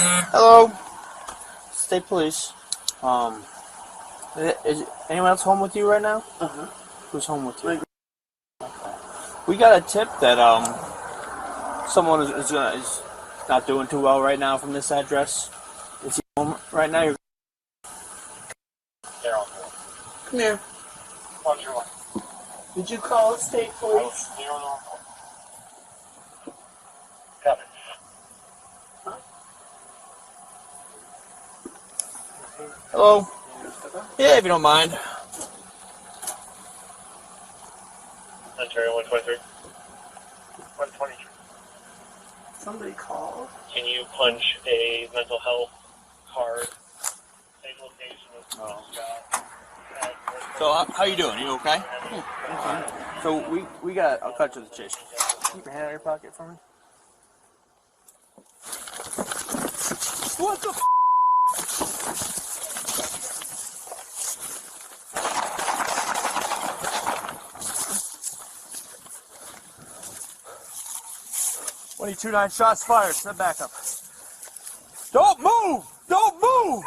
Hello, state police. Is anyone else home with you right now? Who's home with you? Okay. We got a tip that someone is not doing too well right now from this address. Is he home right now? Come here. What's your one? Did you call state police? Copy. Hello? Yeah, if you don't mind. Ontario 123. 123. Somebody called. Can you punch a mental health card? Same location as the job. So, how you doing? You okay? So, we got, I'll cut to the chase. Keep your hand out of your pocket for me. What the f***? When 29 shots fired, step back up. Don't move! Don't move!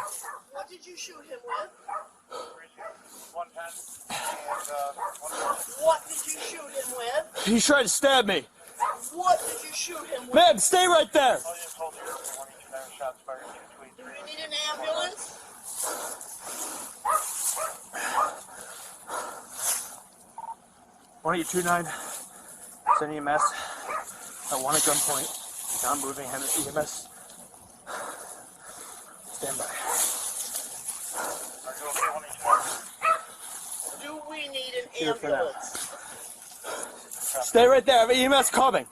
What did you shoot him with? 110. What did you shoot him with? He's trying to stab me. What did you shoot him with? Ma'am, stay right there. I just told you 29 shots fired between Do you need an ambulance? One 29. Send EMS. I want a gunpoint. He's not moving. EMS. Stand by. Are you okay, 129? Do we need an Here for now. ambulance? Stay right there. I have EMS coming.